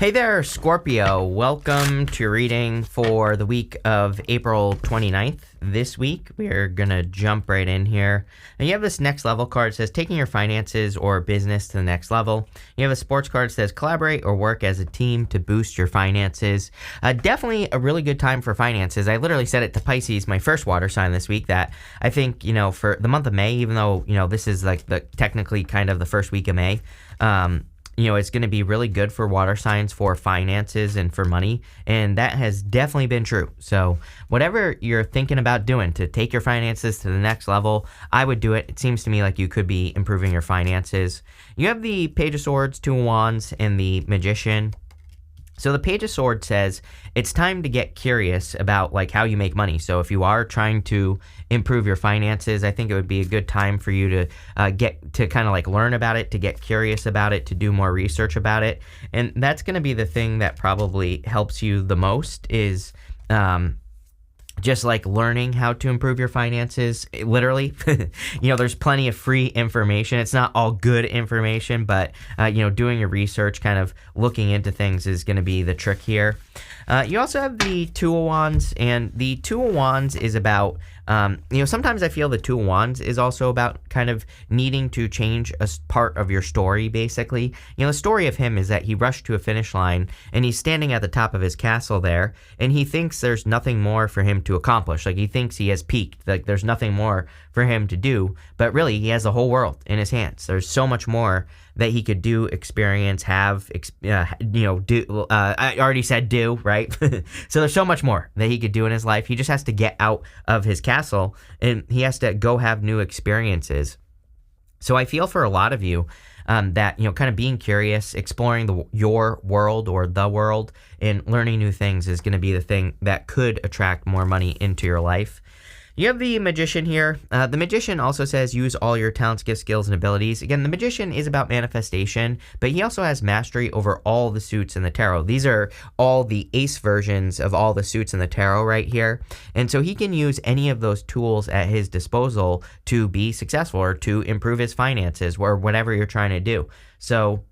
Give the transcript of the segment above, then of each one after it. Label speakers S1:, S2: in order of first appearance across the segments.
S1: Hey there, Scorpio. Welcome to your reading for the week of April 29th. This week, we're going to jump right in here. And you have this next level card that says taking your finances or business to the next level. You have a sports card that says collaborate or work as a team to boost your finances. Definitely a really good time for finances. I literally said it to Pisces, my first water sign this week, that I think, for the month of May, even though, this is like the technically kind of the first week of May, it's going to be really good for water signs for finances and for money. And that has definitely been true. So whatever you're thinking about doing to take your finances to the next level, I would do it. It seems to me like you could be improving your finances. You have the Page of Swords, Two of Wands, and the Magician. So the Page of Swords says it's time to get curious about like how you make money. So if you are trying to improve your finances, I think it would be a good time for you to get to kind of like learn about it, to get curious about it, to do more research about it. And that's going to be the thing that probably helps you the most is just like learning how to improve your finances, literally. There's plenty of free information. It's not all good information, but, doing your research, kind of looking into things is going to be the trick here. You also have the Two of Wands, and the Two of Wands is about, sometimes I feel the Two of Wands is also about kind of needing to change a part of your story, basically. The story of him is that he rushed to a finish line, and he's standing at the top of his castle there, and he thinks there's nothing more for him to accomplish. Like, he thinks he has peaked. Like, there's nothing more for him to do, but really, he has the whole world in his hands. There's so much more that he could do, experience, have, do. I already said do, right? So there's so much more that he could do in his life. He just has to get out of his castle, and he has to go have new experiences. So I feel for a lot of you that, kind of being curious, exploring your world or the world, and learning new things is going to be the thing that could attract more money into your life. You have the Magician here. The Magician also says use all your talents, gifts, skills, and abilities. Again, the Magician is about manifestation, but he also has mastery over all the suits in the tarot. These are all the ace versions of all the suits in the tarot right here. And so he can use any of those tools at his disposal to be successful or to improve his finances or whatever you're trying to do. So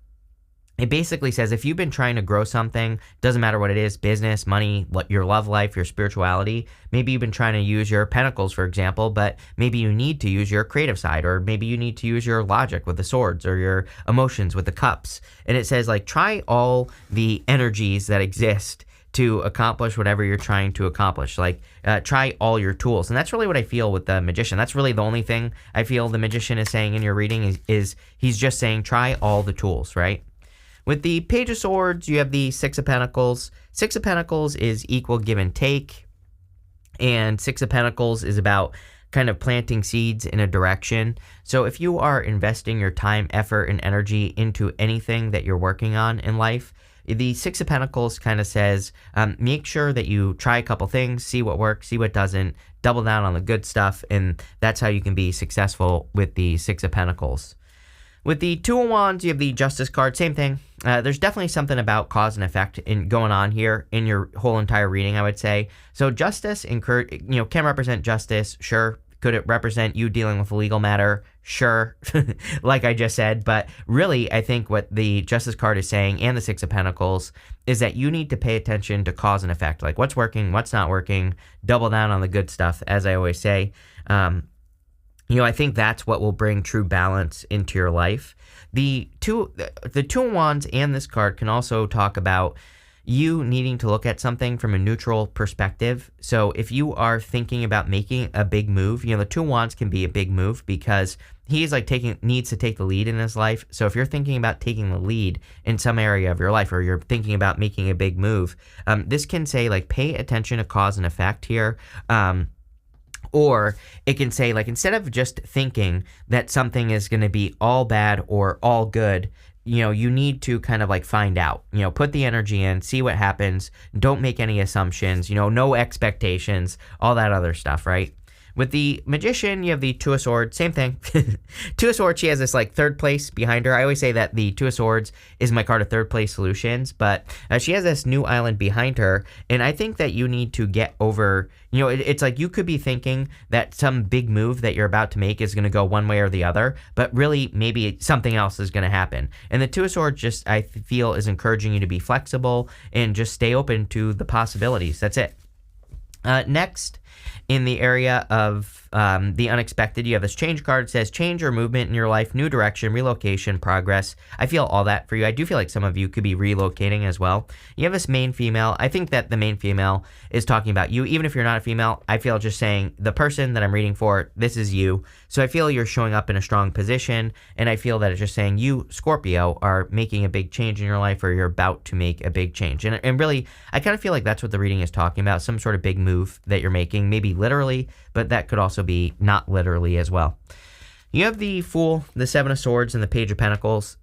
S1: it basically says if you've been trying to grow something, doesn't matter what it is, business, money, your love life, your spirituality, maybe you've been trying to use your pentacles, for example, but maybe you need to use your creative side, or maybe you need to use your logic with the swords or your emotions with the cups. And it says like try all the energies that exist to accomplish whatever you're trying to accomplish. Like try all your tools. And that's really what I feel with the Magician. That's really the only thing I feel the Magician is saying in your reading is he's just saying try all the tools, right? With the Page of Swords, you have the Six of Pentacles. Six of Pentacles is equal give and take. And Six of Pentacles is about kind of planting seeds in a direction. So if you are investing your time, effort, and energy into anything that you're working on in life, the Six of Pentacles kind of says, make sure that you try a couple things, see what works, see what doesn't, double down on the good stuff, and that's how you can be successful with the Six of Pentacles. With the Two of Wands, you have the Justice card. Same thing. There's definitely something about cause and effect going on here in your whole entire reading, I would say. So justice can represent justice. Sure. Could it represent you dealing with a legal matter? Sure. Like I just said. But really, I think what the Justice card is saying and the Six of Pentacles is that you need to pay attention to cause and effect. Like what's working, what's not working. Double down on the good stuff, as I always say. I think that's what will bring true balance into your life. The Two of Wands and this card can also talk about you needing to look at something from a neutral perspective. So if you are thinking about making a big move, the Two of Wands can be a big move because he's like needs to take the lead in his life. So if you're thinking about taking the lead in some area of your life, or you're thinking about making a big move, this can say like pay attention to cause and effect here. Or it can say, like, instead of just thinking that something is going to be all bad or all good, you need to kind of like find out, put the energy in, see what happens. Don't make any assumptions, no expectations, all that other stuff, right? With the Magician, you have the Two of Swords, same thing. Two of Swords, she has this like third place behind her. I always say that the Two of Swords is my card of third place solutions, but she has this new island behind her, and I think that you need to get over, it's like you could be thinking that some big move that you're about to make is going to go one way or the other, but really maybe something else is going to happen. And the Two of Swords just, I feel, is encouraging you to be flexible and just stay open to the possibilities. That's it. Next, in the area of the unexpected, you have this change card. It says change or movement in your life, new direction, relocation, progress. I feel all that for you. I do feel like some of you could be relocating as well. You have this main female. I think that the main female is talking about you. Even if you're not a female, I feel just saying the person that I'm reading for, this is you. So I feel you're showing up in a strong position, and I feel that it's just saying you, Scorpio, are making a big change in your life, or you're about to make a big change. And really, I kind of feel like that's what the reading is talking about, some sort of big move that you're making, maybe literally, but that could also be not literally as well. You have the Fool, the Seven of Swords, and the Page of Pentacles.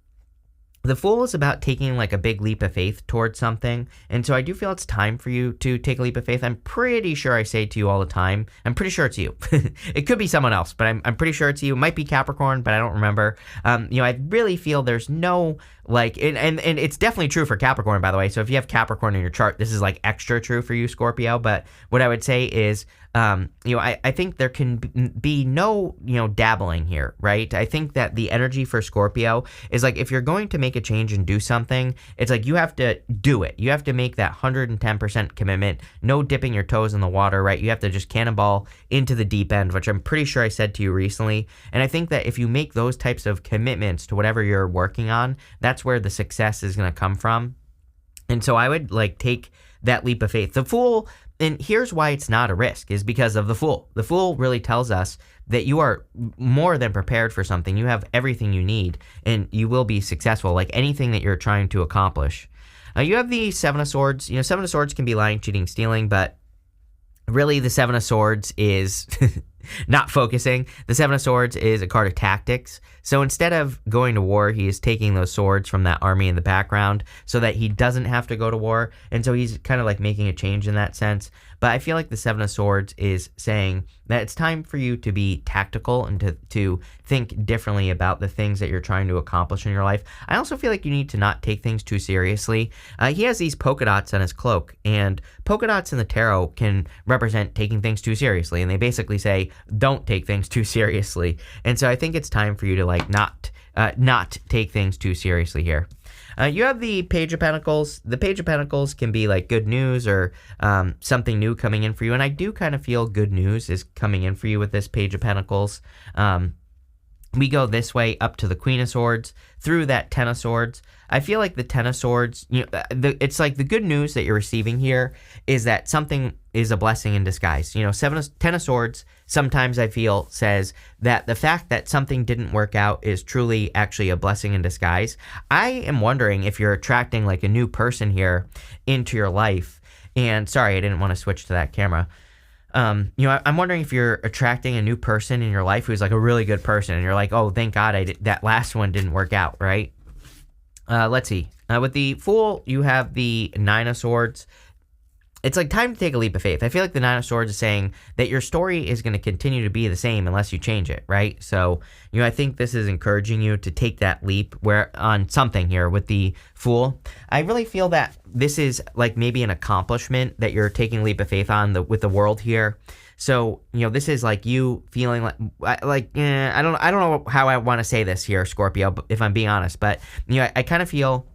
S1: The Fool is about taking like a big leap of faith towards something, and so I do feel it's time for you to take a leap of faith. I'm pretty sure I say to you all the time, I'm pretty sure it's you. It could be someone else, but I'm pretty sure it's you. It might be Capricorn, but I don't remember. I really feel there's no and it's definitely true for Capricorn, by the way. So if you have Capricorn in your chart, this is like extra true for you, Scorpio. But what I would say is, I think there can be no, dabbling here, right? I think that the energy for Scorpio is like, if you're going to make a change and do something, it's like you have to do it. You have to make that 110% commitment, no dipping your toes in the water, right? You have to just cannonball into the deep end, which I'm pretty sure I said to you recently. And I think that if you make those types of commitments to whatever you're working on, that's where the success is going to come from. And so I would take that leap of faith. The Fool, and here's why it's not a risk, is because of the Fool. The Fool really tells us that you are more than prepared for something. You have everything you need, and you will be successful, like anything that you're trying to accomplish. You have the Seven of Swords. Seven of Swords can be lying, cheating, stealing, but really the Seven of Swords is not focusing. The Seven of Swords is a card of tactics. So instead of going to war, he is taking those swords from that army in the background so that he doesn't have to go to war. And so he's kind of like making a change in that sense. But I feel like the Seven of Swords is saying that it's time for you to be tactical and to think differently about the things that you're trying to accomplish in your life. I also feel like you need to not take things too seriously. He has these polka dots on his cloak, and polka dots in the tarot can represent taking things too seriously. And they basically say, don't take things too seriously. And so I think it's time for you to not take things too seriously here. You have the Page of Pentacles. The Page of Pentacles can be like good news or something new coming in for you. And I do kind of feel good news is coming in for you with this Page of Pentacles. We go this way up to the Queen of Swords, through that Ten of Swords. I feel like the Ten of Swords, it's like the good news that you're receiving here is that something is a blessing in disguise. Ten of Swords sometimes I feel says that the fact that something didn't work out is truly actually a blessing in disguise. I am wondering if you're attracting like a new person here into your life. And sorry, I didn't want to switch to that camera. I'm wondering if you're attracting a new person in your life who's like a really good person, and you're like, oh, thank God that last one didn't work out, right? Let's see. With the Fool, you have the Nine of Swords. It's like time to take a leap of faith. I feel like the Nine of Swords is saying that your story is going to continue to be the same unless you change it, right? So, I think this is encouraging you to take that leap on something here with the Fool. I really feel that this is like maybe an accomplishment that you're taking a leap of faith on with the world here. So, this is like you feeling I don't know how I want to say this here, Scorpio, if I'm being honest, but, I kind of feel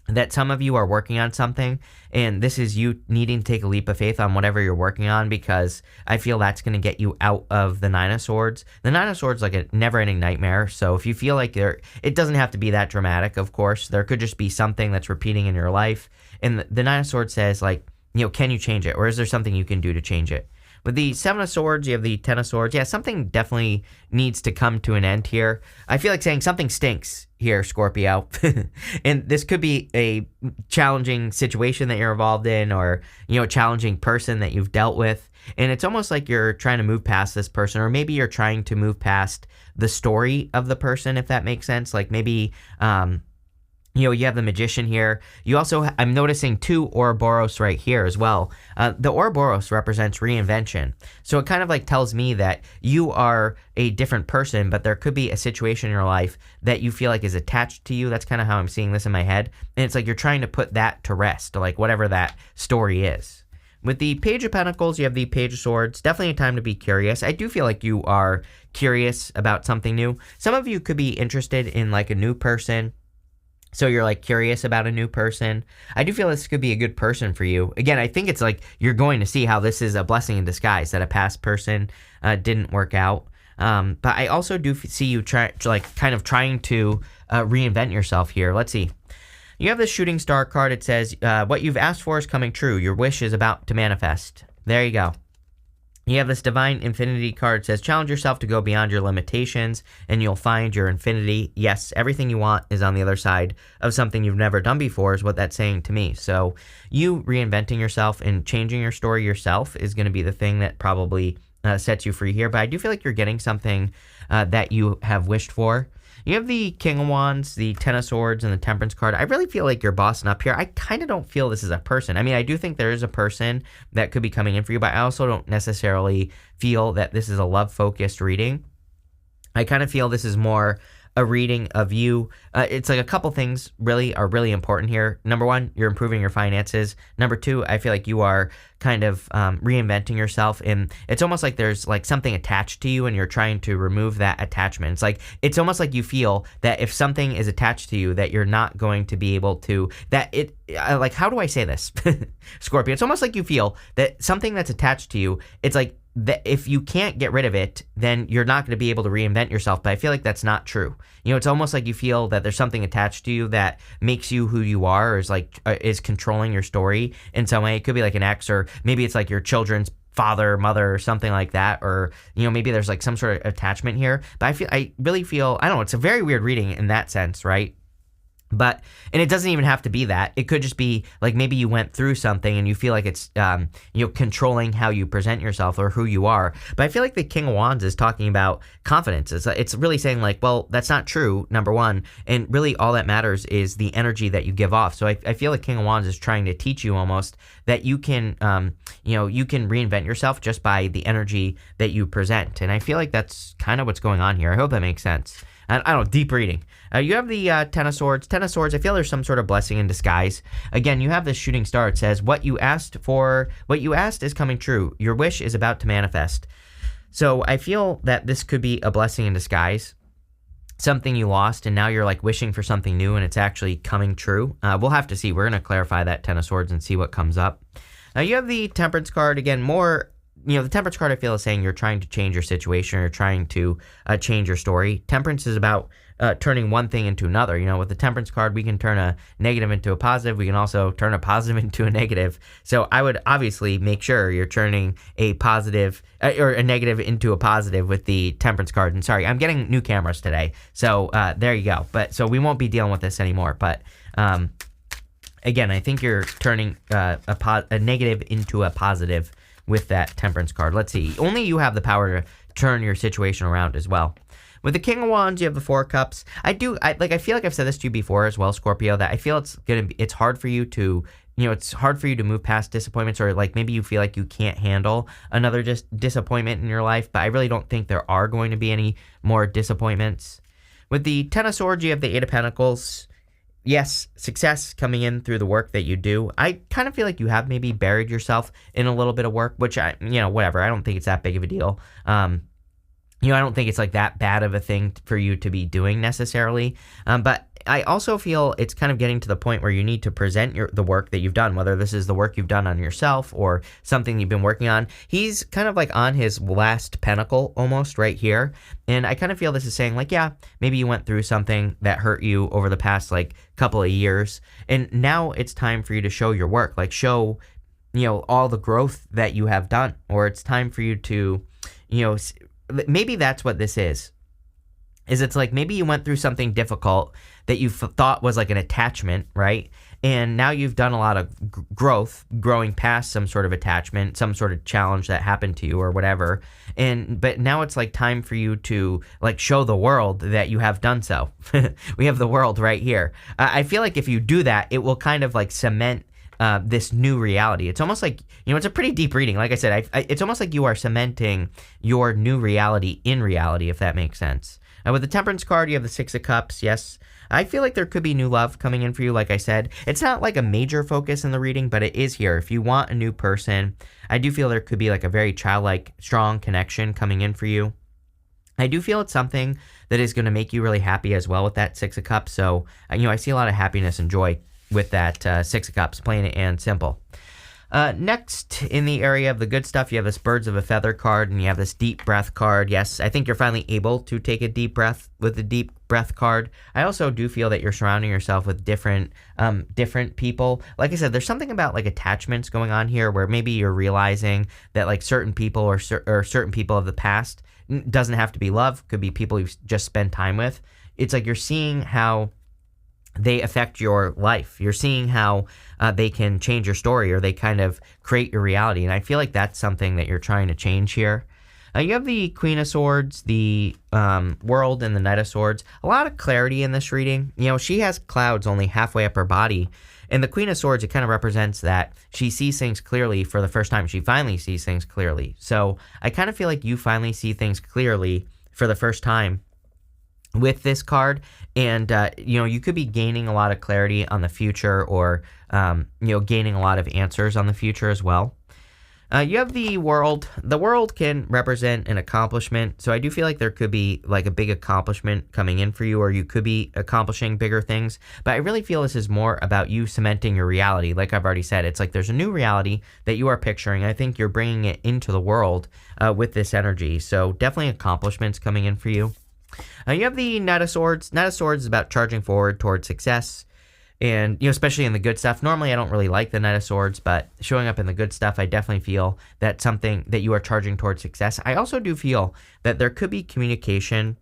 S1: that some of you are working on something, and this is you needing to take a leap of faith on whatever you're working on, because I feel that's going to get you out of the Nine of Swords. The Nine of Swords is like a never-ending nightmare, so if you feel like it doesn't have to be that dramatic, of course. There could just be something that's repeating in your life, and the Nine of Swords says, can you change it, or is there something you can do to change it? With the Seven of Swords, you have the Ten of Swords. Yeah, something definitely needs to come to an end here. I feel like saying something stinks here, Scorpio. And this could be a challenging situation that you're involved in, or, a challenging person that you've dealt with. And it's almost like you're trying to move past this person, or maybe you're trying to move past the story of the person, if that makes sense. Like maybe You have the Magician here. You also, I'm noticing two Ouroboros right here as well. The Ouroboros represents reinvention. So it kind of like tells me that you are a different person, but there could be a situation in your life that you feel like is attached to you. That's kind of how I'm seeing this in my head. And it's like you're trying to put that to rest, like whatever that story is. With the Page of Pentacles, you have the Page of Swords. Definitely a time to be curious. I do feel like you are curious about something new. Some of you could be interested in like a new person. So you're like curious about a new person. I do feel this could be a good person for you. Again, I think it's like you're going to see how this is a blessing in disguise, that a past person didn't work out. But I also do see you kind of trying to reinvent yourself here. Let's see. You have the Shooting Star card. It says, what you've asked for is coming true. Your wish is about to manifest. There you go. You have this Divine Infinity card. It says, challenge yourself to go beyond your limitations, and you'll find your infinity. Yes, everything you want is on the other side of something you've never done before, is what that's saying to me. So you reinventing yourself and changing your story yourself is going to be the thing that probably sets you free here. But I do feel like you're getting something that you have wished for. You have the King of Wands, the Ten of Swords, and the Temperance card. I really feel like you're bossing up here. I kind of don't feel this is a person. I mean, I do think there is a person that could be coming in for you, but I also don't necessarily feel that this is a love-focused reading. I kind of feel this is more a reading of you. It's like a couple things are really important here. Number one, you're improving your finances. Number two, I feel like you are kind of reinventing yourself, and it's almost like there's like something attached to you and you're trying to remove that attachment. It's almost like you feel that if something is attached to you that you're not going to be able to, how do I say this? Scorpio, it's almost like you feel that something that's attached to you, it's like that if you can't get rid of it, then you're not going to be able to reinvent yourself. But I feel like that's not true. It's almost like you feel that there's something attached to you that makes you who you are, or is controlling your story in some way. It could be like an ex, or maybe it's like your children's father, mother, or something like that, or maybe there's like some sort of attachment here. But I really feel, I don't know, it's a very weird reading in that sense, right? And it doesn't even have to be that. It could just be like maybe you went through something and you feel like it's controlling how you present yourself or who you are. But I feel like the King of Wands is talking about confidence. It's really saying like, well, that's not true, number one. And really all that matters is the energy that you give off. So I feel like King of Wands is trying to teach you almost that you can, you can reinvent yourself just by the energy that you present. And I feel like that's kind of what's going on here. I hope that makes sense. And I don't know, deep reading. You have the Ten of Swords. Ten of Swords, I feel there's some sort of blessing in disguise. Again, you have this Shooting Star. It says, what you asked is coming true. Your wish is about to manifest. So I feel that this could be a blessing in disguise. Something you lost, and now you're like wishing for something new, and it's actually coming true. We'll have to see. We're going to clarify that Ten of Swords and see what comes up. You have the Temperance card. Again, more... the Temperance card I feel is saying you're trying to change your situation, or trying to change your story. Temperance is about turning one thing into another. With the Temperance card, we can turn a negative into a positive. We can also turn a positive into a negative. So I would obviously make sure you're turning a positive or a negative into a positive with the Temperance card. And sorry, I'm getting new cameras today. So there you go. So we won't be dealing with this anymore. But again, I think you're turning a negative into a positive with that Temperance card. Let's see. Only you have the power to turn your situation around as well. With the King of Wands, you have the Four of Cups. I feel like I've said this to you before as well, Scorpio, that I feel it's hard for you to, it's hard for you to move past disappointments, or like maybe you feel like you can't handle another disappointment in your life, but I really don't think there are going to be any more disappointments. With the Ten of Swords, you have the Eight of Pentacles. Yes, success coming in through the work that you do. I kind of feel like you have maybe buried yourself in a little bit of work, which whatever. I don't think it's that big of a deal. I don't think it's like that bad of a thing for you to be doing necessarily. But I also feel it's kind of getting to the point where you need to present the work that you've done, whether this is the work you've done on yourself or something you've been working on. He's kind of like on his last pentacle almost right here. And I kind of feel this is saying like, yeah, maybe you went through something that hurt you over the past like couple of years. And now it's time for you to show your work, like show, all the growth that you have done, or it's time for you to, maybe that's what this is it's like maybe you went through something difficult that you thought was like an attachment, right? and now you've done a lot of growth, growing past some sort of attachment, some sort of challenge that happened to you or whatever. But now it's like time for you to like show the world that you have done so. We have the world right here. I feel like if you do that, it will kind of like cement this new reality. It's almost like, it's a pretty deep reading. Like I said, it's almost like you are cementing your new reality in reality, if that makes sense. With the Temperance card, you have the Six of Cups. Yes, I feel like there could be new love coming in for you. Like I said, it's not like a major focus in the reading, but it is here. If you want a new person, I do feel there could be like a very childlike, strong connection coming in for you. I do feel it's something that is going to make you really happy as well with that Six of Cups. So, I see a lot of happiness and joy with that Six of Cups, plain and simple. Next, in the area of the good stuff, you have this Birds of a Feather card, and you have this Deep Breath card. Yes, I think you're finally able to take a deep breath with the Deep Breath card. I also do feel that you're surrounding yourself with different people. Like I said, there's something about like attachments going on here where maybe you're realizing that like certain people or certain people of the past, doesn't have to be love, could be people you just spend time with. It's like you're seeing how they affect your life. You're seeing how they can change your story, or they kind of create your reality. And I feel like that's something that you're trying to change here. You have the Queen of Swords, the World, and the Knight of Swords. A lot of clarity in this reading. She has clouds only halfway up her body. And the Queen of Swords, it kind of represents that she sees things clearly for the first time. She finally sees things clearly. So I kind of feel like you finally see things clearly for the first time with this card, and you could be gaining a lot of clarity on the future, or gaining a lot of answers on the future as well. You have the World. The World can represent an accomplishment, so I do feel like there could be like a big accomplishment coming in for you, or you could be accomplishing bigger things. But I really feel this is more about you cementing your reality. Like I've already said, it's like there's a new reality that you are picturing. I think you're bringing it into the world with this energy. So definitely accomplishments coming in for you. You have the Knight of Swords. Knight of Swords is about charging forward towards success, and especially in the good stuff. Normally, I don't really like the Knight of Swords, but showing up in the good stuff, I definitely feel that's something that you are charging towards success. I also do feel that there could be communication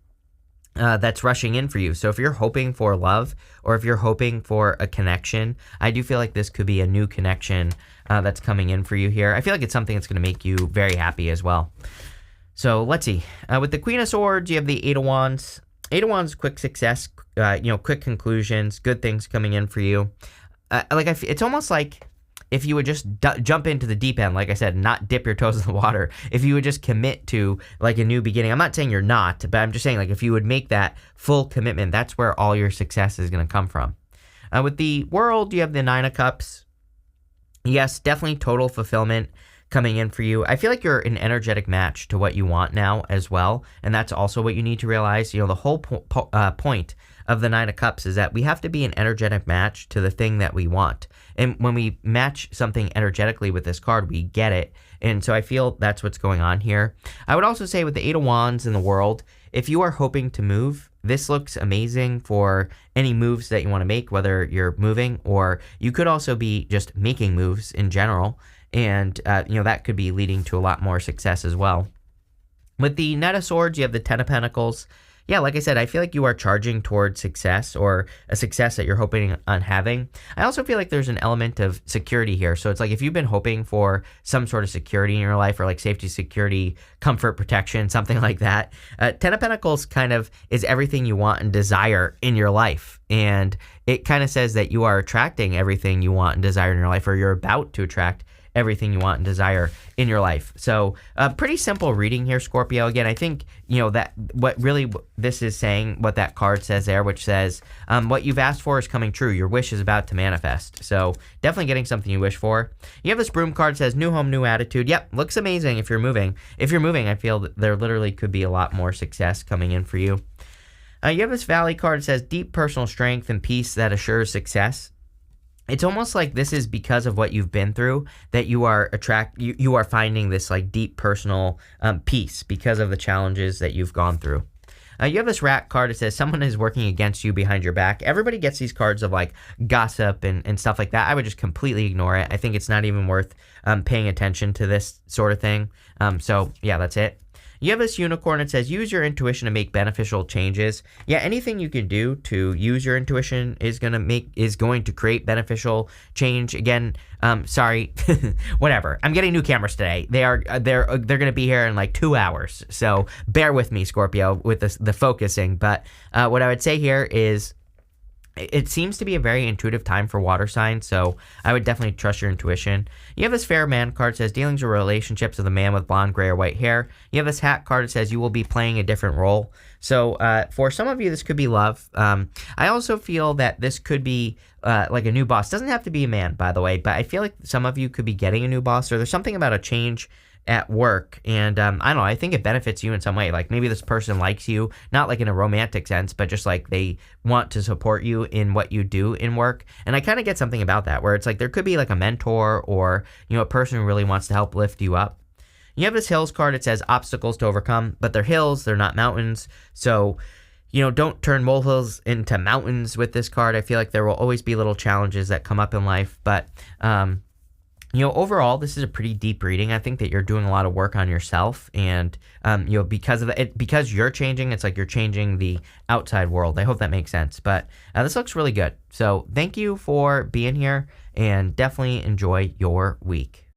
S1: that's rushing in for you. So if you're hoping for love, or if you're hoping for a connection, I do feel like this could be a new connection that's coming in for you here. I feel like it's something that's going to make you very happy as well. So let's see. With the Queen of Swords, you have the Eight of Wands. Eight of Wands, quick success, quick conclusions, good things coming in for you. It's almost like if you would just jump into the deep end, like I said, not dip your toes in the water. If you would just commit to like a new beginning. I'm not saying you're not, but I'm just saying like if you would make that full commitment, that's where all your success is going to come from. With the World, you have the Nine of Cups. Yes, definitely total fulfillment coming in for you. I feel like you're an energetic match to what you want now as well, and that's also what you need to realize. The whole point of the Nine of Cups is that we have to be an energetic match to the thing that we want, and when we match something energetically with this card, we get it. And so I feel that's what's going on here. I would also say with the Eight of Wands in the World, if you are hoping to move, this looks amazing for any moves that you want to make, whether you're moving, or you could also be just making moves in general. And, that could be leading to a lot more success as well. With the Knight of Swords, you have the Ten of Pentacles. Yeah, like I said, I feel like you are charging towards success, or a success that you're hoping on having. I also feel like there's an element of security here. So it's like if you've been hoping for some sort of security in your life, or like safety, security, comfort, protection, something like that. Ten of Pentacles kind of is everything you want and desire in your life. And it kind of says that you are attracting everything you want and desire in your life, or you're about to attract everything you want and desire in your life. So pretty simple reading here, Scorpio. Again, I think that what really this is saying, what that card says there, which says what you've asked for is coming true. Your wish is about to manifest. So definitely getting something you wish for. You have this Broom card, says new home, new attitude. Yep, looks amazing if you're moving. If you're moving, I feel that there literally could be a lot more success coming in for you. You have this Valley card, says deep personal strength and peace that assures success. It's almost like this is because of what you've been through that you are you are finding this like deep personal peace because of the challenges that you've gone through. You have this Rat card. It says someone is working against you behind your back. Everybody gets these cards of like gossip and stuff like that. I would just completely ignore it. I think it's not even worth paying attention to this sort of thing. So yeah, that's it. You have this unicorn. It says use your intuition to make beneficial changes. Yeah, anything you can do to use your intuition is going to create beneficial change. Again, sorry, whatever. I'm getting new cameras today. They're going to be here in like 2 hours. So bear with me, Scorpio, with the focusing. But what I would say here is, it seems to be a very intuitive time for water signs, so I would definitely trust your intuition. You have this fair man card that says dealings or relationships with a man with blonde, gray, or white hair. You have this hat card that says you will be playing a different role. So for some of you, this could be love. I also feel that this could be like a new boss. Doesn't have to be a man, by the way, but I feel like some of you could be getting a new boss, or there's something about a change at work, and I don't know, I think it benefits you in some way. Like maybe this person likes you, not like in a romantic sense, but just like they want to support you in what you do in work. And I kind of get something about that, where it's like there could be like a mentor, or a person who really wants to help lift you up. You have this hills card. It says obstacles to overcome, but they're hills, they're not mountains. So don't turn molehills into mountains with this card. I feel like there will always be little challenges that come up in life, but overall, this is a pretty deep reading. I think that you're doing a lot of work on yourself, and because of it, because you're changing, it's like you're changing the outside world. I hope that makes sense. But this looks really good. So thank you for being here, and definitely enjoy your week.